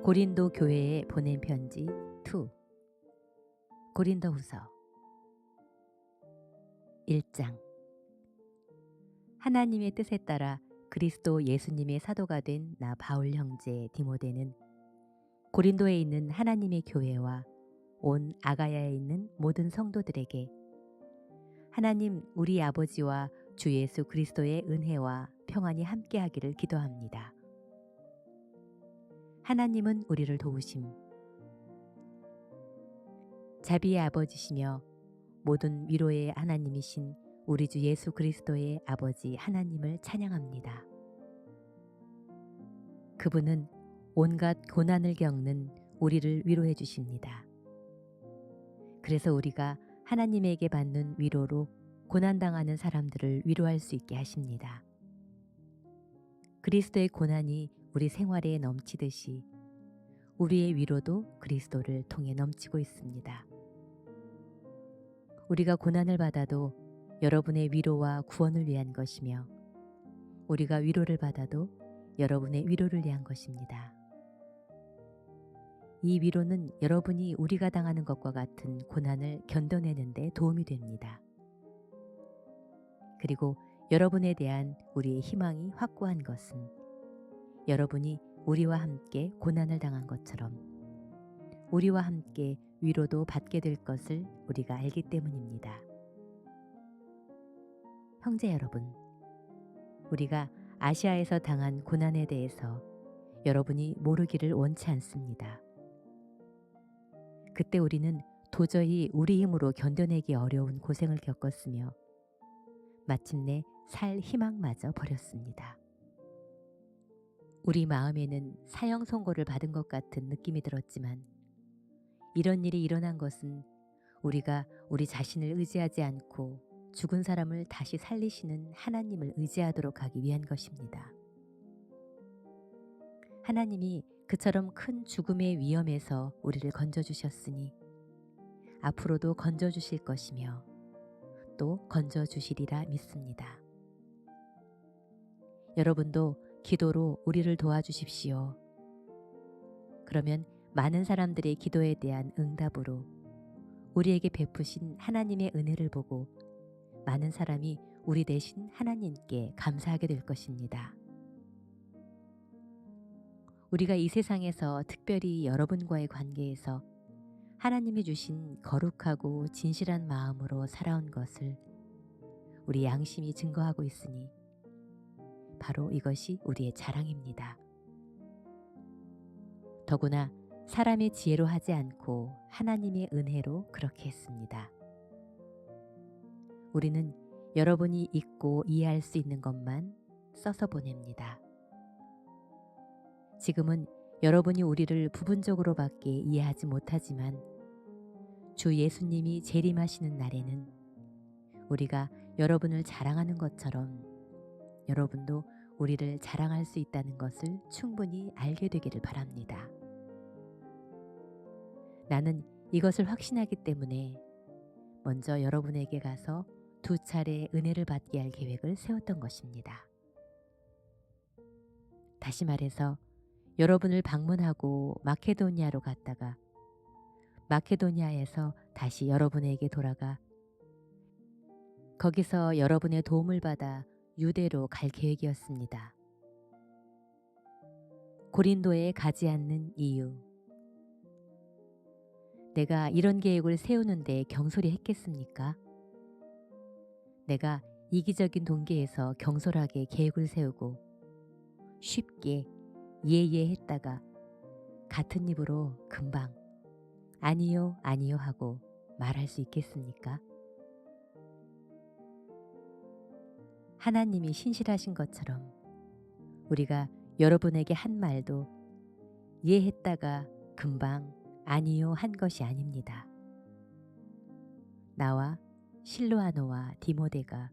고린도 교회에 보낸 편지 2 고린도후서 1장. 하나님의 뜻에 따라 그리스도 예수님의 사도가 된 나 바울 형제 디모데는 고린도에 있는 하나님의 교회와 온 아가야에 있는 모든 성도들에게 하나님 우리 아버지와 주 예수 그리스도의 은혜와 평안이 함께하기를 기도합니다. 하나님은 우리를 도우심, 자비의 아버지시며 모든 위로의 하나님이신 우리 주 예수 그리스도의 아버지 하나님을 찬양합니다. 그분은 온갖 고난을 겪는 우리를 위로해 주십니다. 그래서 우리가 하나님에게 받는 위로로 고난당하는 사람들을 위로할 수 있게 하십니다. 그리스도의 고난이 우리 생활에 넘치듯이 우리의 위로도 그리스도를 통해 넘치고 있습니다. 우리가 고난을 받아도 여러분의 위로와 구원을 위한 것이며 우리가 위로를 받아도 여러분의 위로를 위한 것입니다. 이 위로는 여러분이 우리가 당하는 것과 같은 고난을 견뎌내는 데 도움이 됩니다. 그리고 여러분에 대한 우리의 희망이 확고한 것은 여러분이 우리와 함께 고난을 당한 것처럼 우리와 함께 위로도 받게 될 것을 우리가 알기 때문입니다. 형제 여러분, 우리가 아시아에서 당한 고난에 대해서 여러분이 모르기를 원치 않습니다. 그때 우리는 도저히 우리 힘으로 견뎌내기 어려운 고생을 겪었으며 마침내 살 희망마저 버렸습니다. 우리 마음에는 사형 선고를 받은 것 같은 느낌이 들었지만 이런 일이 일어난 것은 우리가 우리 자신을 의지하지 않고 죽은 사람을 다시 살리시는 하나님을 의지하도록 하기 위한 것입니다. 하나님이 그처럼 큰 죽음의 위험에서 우리를 건져주셨으니 앞으로도 건져주실 것이며 또 건져주시리라 믿습니다. 여러분도 기도로 우리를 도와주십시오. 그러면 많은 사람들의 기도에 대한 응답으로 우리에게 베푸신 하나님의 은혜를 보고 많은 사람이 우리 대신 하나님께 감사하게 될 것입니다. 우리가 이 세상에서 특별히 여러분과의 관계에서 하나님이 주신 거룩하고 진실한 마음으로 살아온 것을 우리 양심이 증거하고 있으니 바로 이것이 우리의 자랑입니다. 더구나 사람의 지혜로 하지 않고 하나님의 은혜로 그렇게 했습니다. 우리는 여러분이 읽고 이해할 수 있는 것만 써서 보냅니다. 지금은 여러분이 우리를 부분적으로밖에 이해하지 못하지만 주 예수님이 재림하시는 날에는 우리가 여러분을 자랑하는 것처럼 여러분도 우리를 자랑할 수 있다는 것을 충분히 알게 되기를 바랍니다. 나는 이것을 확신하기 때문에 먼저 여러분에게 가서 2차례 은혜를 받게 할 계획을 세웠던 것입니다. 다시 말해서 여러분을 방문하고 마케도니아로 갔다가 마케도니아에서 다시 여러분에게 돌아가 거기서 여러분의 도움을 받아 유대로 갈 계획이었습니다. 고린도에 가지 않는 이유. 내가 이런 계획을 세우는데 경솔히 했겠습니까? 내가 이기적인 동기에서 경솔하게 계획을 세우고 쉽게 예예 했다가 같은 입으로 금방 아니요 아니요 하고 말할 수 있겠습니까? 하나님이 신실하신 것처럼 우리가 여러분에게 한 말도 예 했다가 금방 아니요 한 것이 아닙니다. 나와 실로아노와 디모데가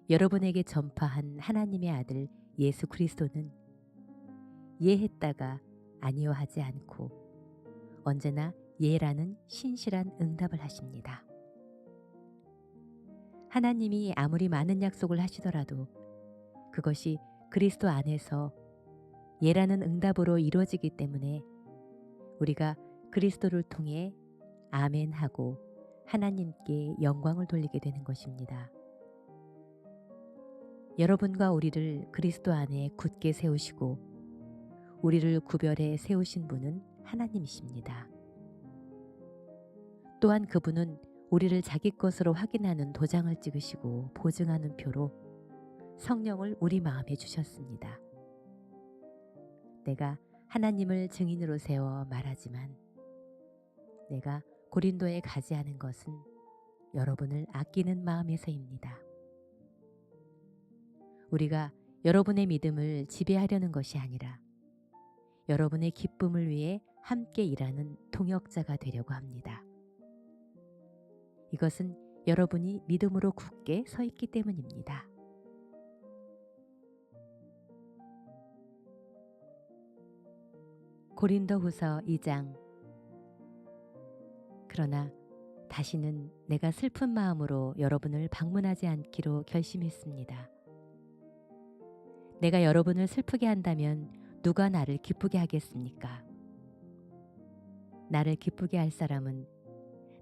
여러분에게 전파한 하나님의 아들 예수 그리스도는 예 했다가 아니요 하지 않고 언제나 예라는 신실한 응답을 하십니다. 하나님이 아무리 많은 약속을 하시더라도 그것이 그리스도 안에서 예라는 응답으로 이루어지기 때문에 우리가 그리스도를 통해 아멘하고 하나님께 영광을 돌리게 되는 것입니다. 여러분과 우리를 그리스도 안에 굳게 세우시고 우리를 구별해 세우신 분은 하나님이십니다. 또한 그분은 우리를 자기 것으로 확인하는 도장을 찍으시고 보증하는 표로 성령을 우리 마음에 주셨습니다. 내가 하나님을 증인으로 세워 말하지만 내가 고린도에 가지 않은 것은 여러분을 아끼는 마음에서입니다. 우리가 여러분의 믿음을 지배하려는 것이 아니라 여러분의 기쁨을 위해 함께 일하는 동역자가 되려고 합니다. 이것은 여러분이 믿음으로 굳게 서 있기 때문입니다. 고린도후서 2장. 그러나 다시는 내가 슬픈 마음으로 여러분을 방문하지 않기로 결심했습니다. 내가 여러분을 슬프게 한다면 누가 나를 기쁘게 하겠습니까? 나를 기쁘게 할 사람은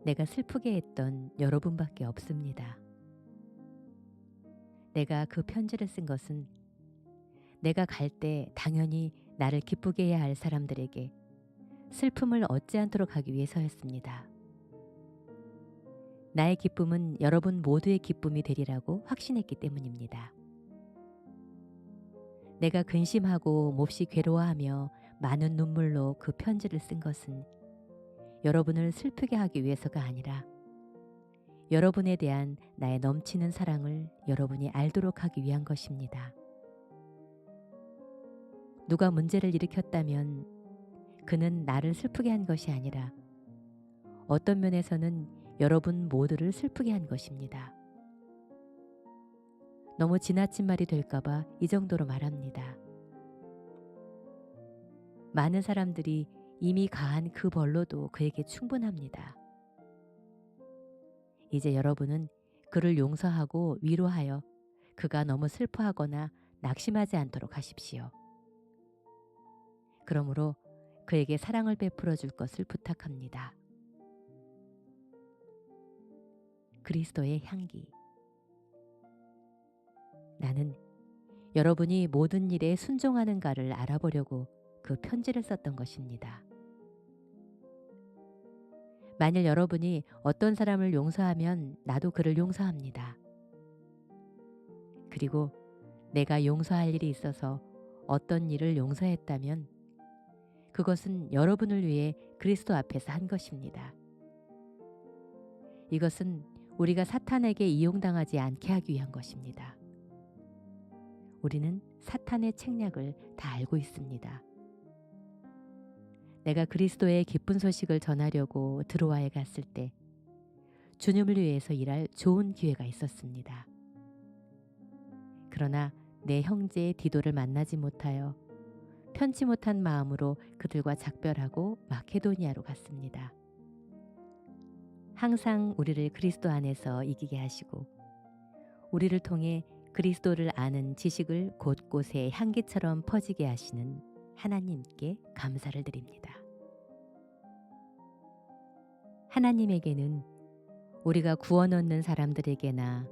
내가 슬프게 했던 여러분밖에 없습니다. 내가 그 편지를 쓴 것은 내가 갈 때 당연히 나를 기쁘게 해야 할 사람들에게 슬픔을 얻지 않도록 하기 위해서였습니다. 나의 기쁨은 여러분 모두의 기쁨이 되리라고 확신했기 때문입니다. 내가 근심하고 몹시 괴로워하며 많은 눈물로 그 편지를 쓴 것은 여러분을 슬프게 하기 위해서가 아니라 여러분에 대한 나의 넘치는 사랑을 여러분이 알도록 하기 위한 것입니다. 누가 문제를 일으켰다면 그는 나를 슬프게 한 것이 아니라 어떤 면에서는 여러분 모두를 슬프게 한 것입니다. 너무 지나친 말이 될까봐 이 정도로 말합니다. 많은 사람들이 이미 가한 그 벌로도 그에게 충분합니다. 이제 여러분은 그를 용서하고 위로하여 그가 너무 슬퍼하거나 낙심하지 않도록 하십시오. 그러므로 그에게 사랑을 베풀어 줄 것을 부탁합니다. 그리스도의 향기. 나는 여러분이 모든 일에 순종하는가를 알아보려고 그 편지를 썼던 것입니다. 만일 여러분이 어떤 사람을 용서하면 나도 그를 용서합니다. 그리고 내가 용서할 일이 있어서 어떤 일을 용서했다면 그것은 여러분을 위해 그리스도 앞에서 한 것입니다. 이것은 우리가 사탄에게 이용당하지 않게 하기 위한 것입니다. 우리는 사탄의 책략을 다 알고 있습니다. 내가 그리스도의 기쁜 소식을 전하려고 드로아에 갔을 때 주님을 위해서 일할 좋은 기회가 있었습니다. 그러나 내 형제 디도를 만나지 못하여 편치 못한 마음으로 그들과 작별하고 마케도니아로 갔습니다. 항상 우리를 그리스도 안에서 이기게 하시고 우리를 통해 그리스도를 아는 지식을 곳곳에 향기처럼 퍼지게 하시는 하나님께 감사를 드립니다. 하나님에게는 우리가 구원 얻는 사람들에게나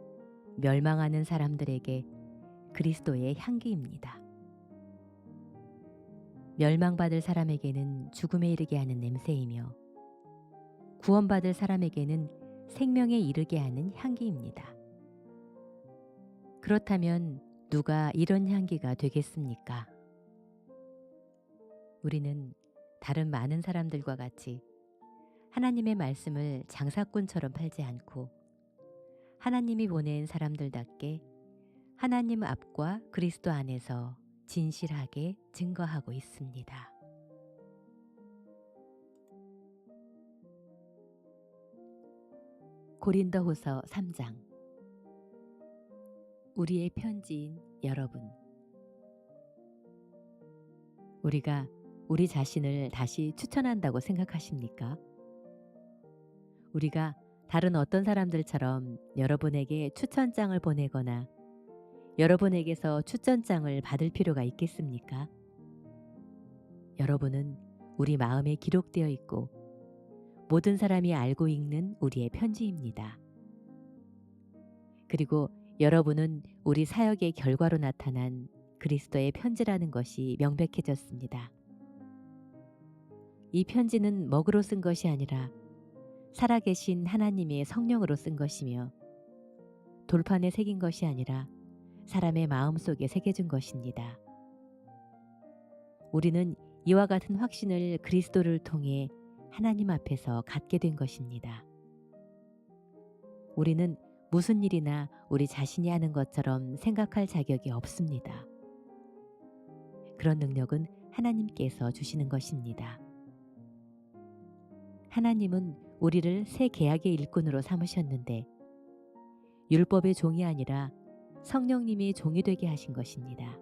멸망하는 사람들에게 그리스도의 향기입니다. 멸망받을 사람에게는 죽음에 이르게 하는 냄새이며 구원받을 사람에게는 생명에 이르게 하는 향기입니다. 그렇다면 누가 이런 향기가 되겠습니까? 우리는 다른 많은 사람들과 같이 하나님의 말씀을 장사꾼처럼 팔지 않고 하나님이 보낸 사람들답게 하나님 앞과 그리스도 안에서 진실하게 증거하고 있습니다. 고린도후서 3장. 우리의 편지인 여러분. 우리가 우리 자신을 다시 추천한다고 생각하십니까? 우리가 다른 어떤 사람들처럼 여러분에게 추천장을 보내거나 여러분에게서 추천장을 받을 필요가 있겠습니까? 여러분은 우리 마음에 기록되어 있고 모든 사람이 알고 읽는 우리의 편지입니다. 그리고 여러분은 우리 사역의 결과로 나타난 그리스도의 편지라는 것이 명백해졌습니다. 이 편지는 먹으로 쓴 것이 아니라 살아계신 하나님의 성령으로 쓴 것이며 돌판에 새긴 것이 아니라 사람의 마음속에 새겨진 것입니다. 우리는 이와 같은 확신을 그리스도를 통해 하나님 앞에서 갖게 된 것입니다. 우리는 무슨 일이나 우리 자신이 하는 것처럼 생각할 자격이 없습니다. 그런 능력은 하나님께서 주시는 것입니다. 하나님은 우리를 새 계약의 일꾼으로 삼으셨는데 율법의 종이 아니라 성령님의 종이 되게 하신 것입니다.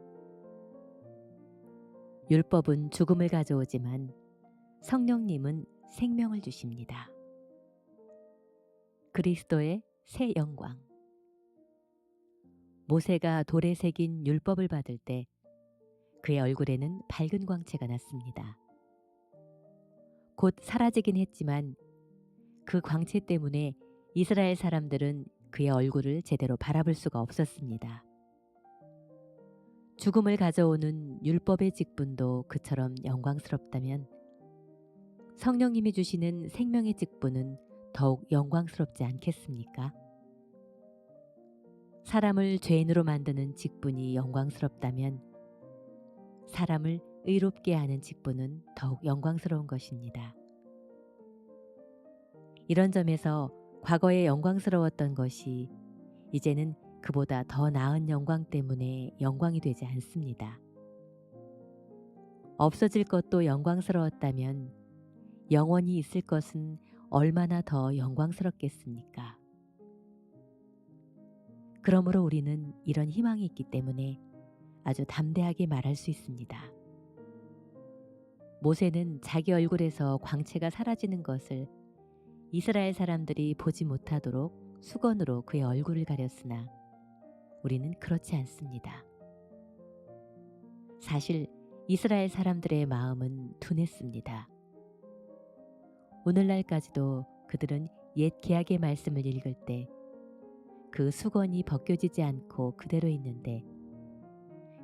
율법은 죽음을 가져오지만 성령님은 생명을 주십니다. 그리스도의 새 영광. 모세가 돌에 새긴 율법을 받을 때 그의 얼굴에는 밝은 광채가 났습니다. 곧 사라지긴 했지만 그 광채 때문에 이스라엘 사람들은 그의 얼굴을 제대로 바라볼 수가 없었습니다. 죽음을 가져오는 율법의 직분도 그처럼 영광스럽다면 성령님이 주시는 생명의 직분은 더욱 영광스럽지 않겠습니까? 사람을 죄인으로 만드는 직분이 영광스럽다면 사람을 의롭게 하는 직분은 더욱 영광스러운 것입니다. 이런 점에서 과거에 영광스러웠던 것이 이제는 그보다 더 나은 영광 때문에 영광이 되지 않습니다. 없어질 것도 영광스러웠다면 영원히 있을 것은 얼마나 더 영광스럽겠습니까? 그러므로 우리는 이런 희망이 있기 때문에 아주 담대하게 말할 수 있습니다. 모세는 자기 얼굴에서 광채가 사라지는 것을 이스라엘 사람들이 보지 못하도록 수건으로 그의 얼굴을 가렸으나 우리는 그렇지 않습니다. 사실 이스라엘 사람들의 마음은 둔했습니다. 오늘날까지도 그들은 옛 계약의 말씀을 읽을 때 그 수건이 벗겨지지 않고 그대로 있는데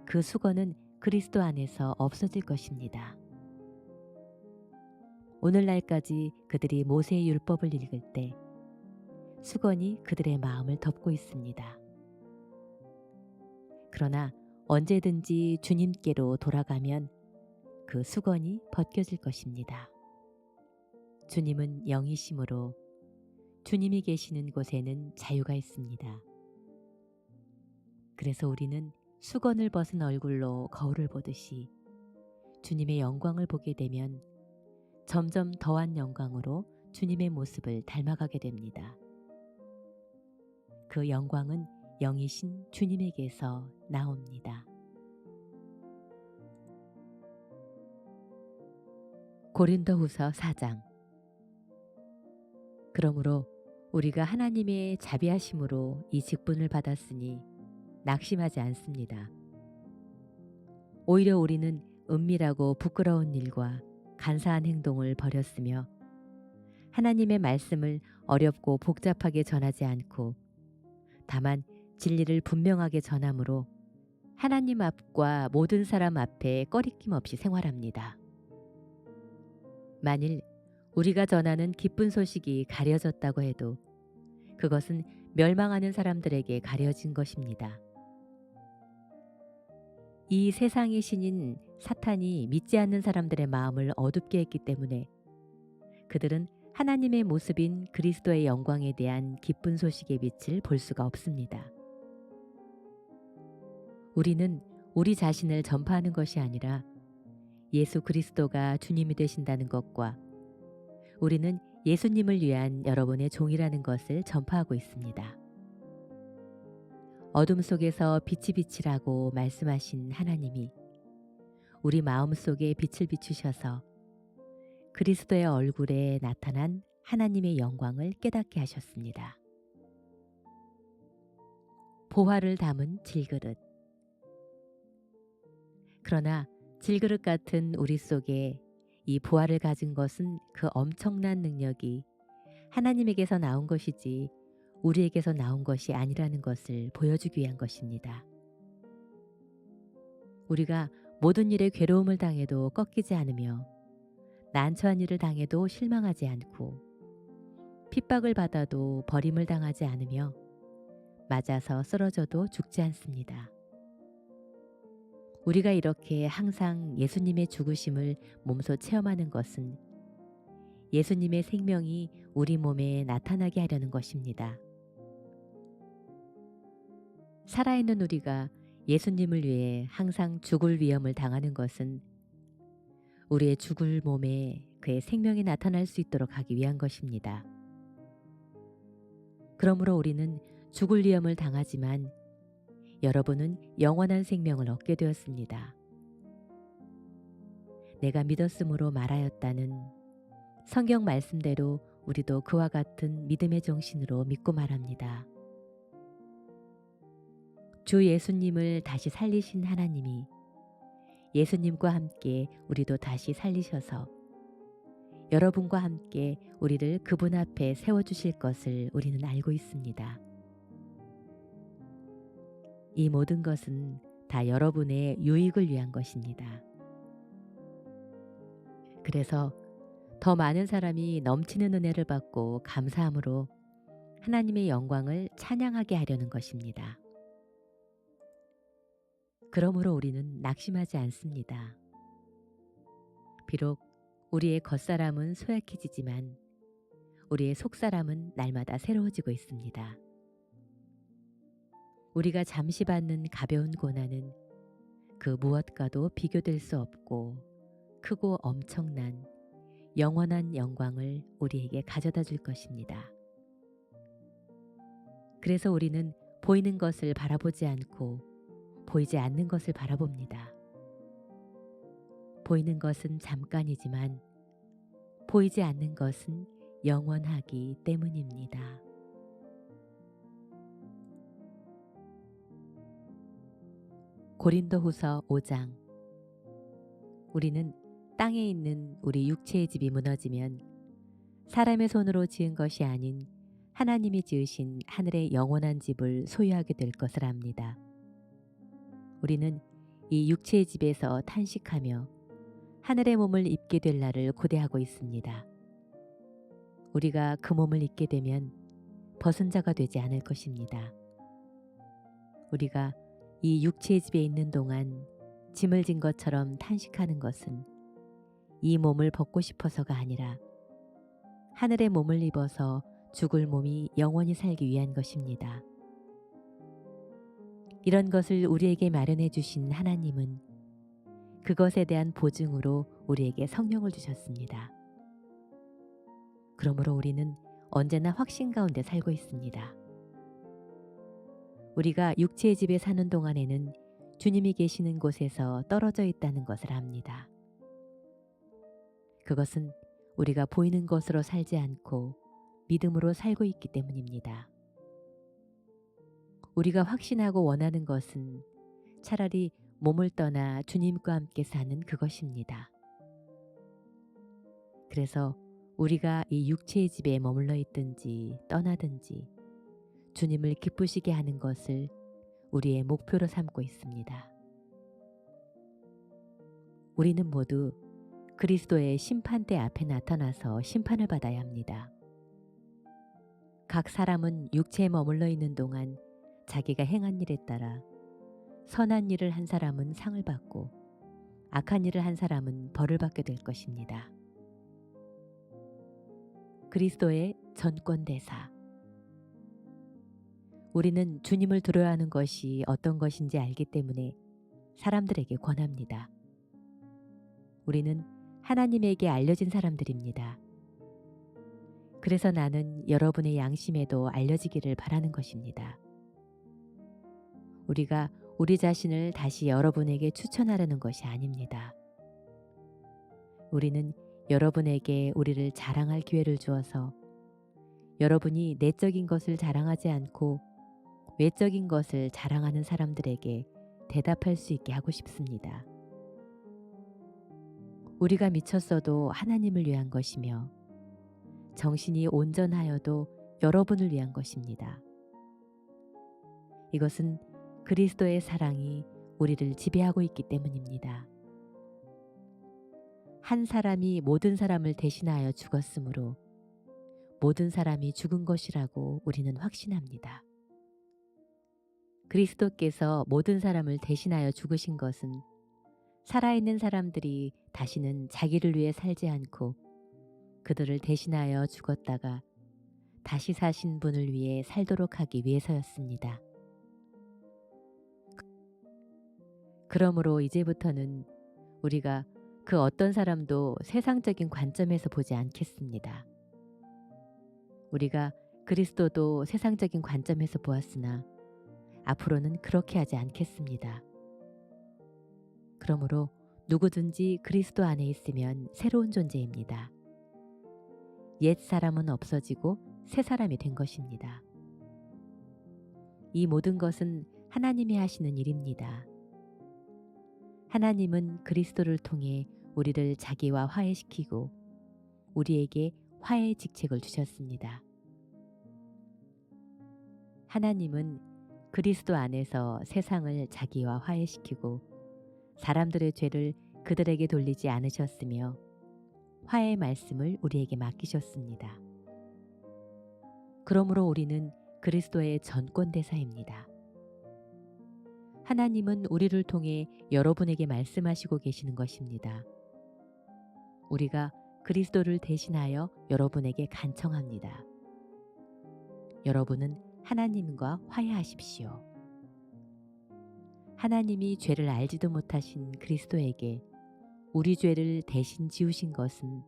그 수건은 그리스도 안에서 없어질 것입니다. 오늘날까지 그들이 모세의 율법을 읽을 때 수건이 그들의 마음을 덮고 있습니다. 그러나 언제든지 주님께로 돌아가면 그 수건이 벗겨질 것입니다. 주님은 영이심으로 주님이 계시는 곳에는 자유가 있습니다. 그래서 우리는 수건을 벗은 얼굴로 거울을 보듯이 주님의 영광을 보게 되면 점점 더한 영광으로 주님의 모습을 닮아가게 됩니다. 그 영광은 영이신 주님에게서 나옵니다. 고린도후서 4장. 그러므로 우리가 하나님의 자비하심으로 이 직분을 받았으니 낙심하지 않습니다. 오히려 우리는 은밀하고 부끄러운 일과 간사한 행동을 버렸으며 하나님의 말씀을 어렵고 복잡하게 전하지 않고 다만 진리를 분명하게 전함으로 하나님 앞과 모든 사람 앞에 꺼리낌 없이 생활합니다. 만일 우리가 전하는 기쁜 소식이 가려졌다고 해도 그것은 멸망하는 사람들에게 가려진 것입니다. 이 세상의 신인 사탄이 믿지 않는 사람들의 마음을 어둡게 했기 때문에 그들은 하나님의 모습인 그리스도의 영광에 대한 기쁜 소식의 빛을 볼 수가 없습니다. 우리는 우리 자신을 전파하는 것이 아니라 예수 그리스도가 주님이 되신다는 것과 우리는 예수님을 위한 여러분의 종이라는 것을 전파하고 있습니다. 어둠 속에서 빛이 비치라고 말씀하신 하나님이 우리 마음속에 빛을 비추셔서 그리스도의 얼굴에 나타난 하나님의 영광을 깨닫게 하셨습니다. 보화를 담은 질그릇. 그러나 질그릇 같은 우리 속에 이 부활을 가진 것은 그 엄청난 능력이 하나님에게서 나온 것이지 우리에게서 나온 것이 아니라는 것을 보여주기 위한 것입니다. 우리가 모든 일에 괴로움을 당해도 꺾이지 않으며 난처한 일을 당해도 실망하지 않고 핍박을 받아도 버림을 당하지 않으며 맞아서 쓰러져도 죽지 않습니다. 우리가 이렇게 항상 예수님의 죽으심을 몸소 체험하는 것은 예수님의 생명이 우리 몸에 나타나게 하려는 것입니다. 살아있는 우리가 예수님을 위해 항상 죽을 위험을 당하는 것은 우리의 죽을 몸에 그의 생명이 나타날 수 있도록 하기 위한 것입니다. 그러므로 우리는 죽을 위험을 당하지만 여러분은 영원한 생명을 얻게 되었습니다. 내가 믿었으므로 말하였다는 성경 말씀대로 우리도 그와 같은 믿음의 정신으로 믿고 말합니다. 주 예수님을 다시 살리신 하나님이 예수님과 함께 우리도 다시 살리셔서 여러분과 함께 우리를 그분 앞에 세워주실 것을 우리는 알고 있습니다. 이 모든 것은 다 여러분의 유익을 위한 것입니다. 그래서 더 많은 사람이 넘치는 은혜를 받고 감사함으로 하나님의 영광을 찬양하게 하려는 것입니다. 그러므로 우리는 낙심하지 않습니다. 비록 우리의 겉사람은 소약해지지만 우리의 속사람은 날마다 새로워지고 있습니다. 우리가 잠시 받는 가벼운 고난은 그 무엇과도 비교될 수 없고 크고 엄청난 영원한 영광을 우리에게 가져다 줄 것입니다. 그래서 우리는 보이는 것을 바라보지 않고 보이지 않는 것을 바라봅니다. 보이는 것은 잠깐이지만 보이지 않는 것은 영원하기 때문입니다. 고린도후서 5장. 우리는 땅에 있는 우리 육체의 집이 무너지면 사람의 손으로 지은 것이 아닌 하나님이 지으신 하늘의 영원한 집을 소유하게 될 것을 압니다. 우리는 이 육체의 집에서 탄식하며 하늘의 몸을 입게 될 날을 고대하고 있습니다. 우리가 그 몸을 입게 되면 벗은 자가 되지 않을 것입니다. 우리가 이 육체의 집에 있는 동안 짐을 진 것처럼 탄식하는 것은 이 몸을 벗고 싶어서가 아니라 하늘의 몸을 입어서 죽을 몸이 영원히 살기 위한 것입니다. 이런 것을 우리에게 마련해 주신 하나님은 그것에 대한 보증으로 우리에게 성령을 주셨습니다. 그러므로 우리는 언제나 확신 가운데 살고 있습니다. 우리가 육체의 집에 사는 동안에는 주님이 계시는 곳에서 떨어져 있다는 것을 압니다. 그것은 우리가 보이는 것으로 살지 않고 믿음으로 살고 있기 때문입니다. 우리가 확신하고 원하는 것은 차라리 몸을 떠나 주님과 함께 사는 그것입니다. 그래서 우리가 이 육체의 집에 머물러 있든지 떠나든지 주님을 기쁘시게 하는 것을 우리의 목표로 삼고 있습니다. 우리는 모두 그리스도의 심판대 앞에 나타나서 심판을 받아야 합니다. 각 사람은 육체에 머물러 있는 동안 자기가 행한 일에 따라 선한 일을 한 사람은 상을 받고 악한 일을 한 사람은 벌을 받게 될 것입니다. 그리스도의 전권대사. 우리는 주님을 두려워야 하는 것이 어떤 것인지 알기 때문에 사람들에게 권합니다. 우리는 하나님에게 알려진 사람들입니다. 그래서 나는 여러분의 양심에도 알려지기를 바라는 것입니다. 우리가 우리 자신을 다시 여러분에게 추천하려는 것이 아닙니다. 우리는 여러분에게 우리를 자랑할 기회를 주어서 여러분이 내적인 것을 자랑하지 않고 외적인 것을 자랑하는 사람들에게 대답할 수 있게 하고 싶습니다. 우리가 미쳤어도 하나님을 위한 것이며 정신이 온전하여도 여러분을 위한 것입니다. 이것은 그리스도의 사랑이 우리를 지배하고 있기 때문입니다. 한 사람이 모든 사람을 대신하여 죽었으므로 모든 사람이 죽은 것이라고 우리는 확신합니다. 그리스도께서 모든 사람을 대신하여 죽으신 것은 살아있는 사람들이 다시는 자기를 위해 살지 않고 그들을 대신하여 죽었다가 다시 사신 분을 위해 살도록 하기 위해서였습니다. 그러므로 이제부터는 우리가 그 어떤 사람도 세상적인 관점에서 보지 않겠습니다. 우리가 그리스도도 세상적인 관점에서 보았으나 앞으로는 그렇게 하지 않겠습니다. 그러므로 누구든지 그리스도 안에 있으면 새로운 존재입니다. 옛 사람은 없어지고 새 사람이 된 것입니다. 이 모든 것은 하나님이 하시는 일입니다. 하나님은 그리스도를 통해 우리를 자기와 화해시키고 우리에게 화해의 직책을 주셨습니다. 하나님은 그리스도 안에서 세상을 자기와 화해시키고 사람들의 죄를 그들에게 돌리지 않으셨으며 화해의 말씀을 우리에게 맡기셨습니다. 그러므로 우리는 그리스도의 전권대사입니다. 하나님은 우리를 통해 여러분에게 말씀하시고 계시는 것입니다. 우리가 그리스도를 대신하여 여러분에게 간청합니다. 여러분은 하나님과 화해하십시오. 하나님이 죄를 알지도 못하신 그리스도에게 우리 죄를 대신 지우신 것은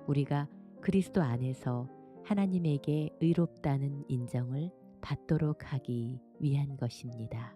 우리가 그리스도 안에서 하나님에게 의롭다는 인정을 받도록 하기 위한 것입니다.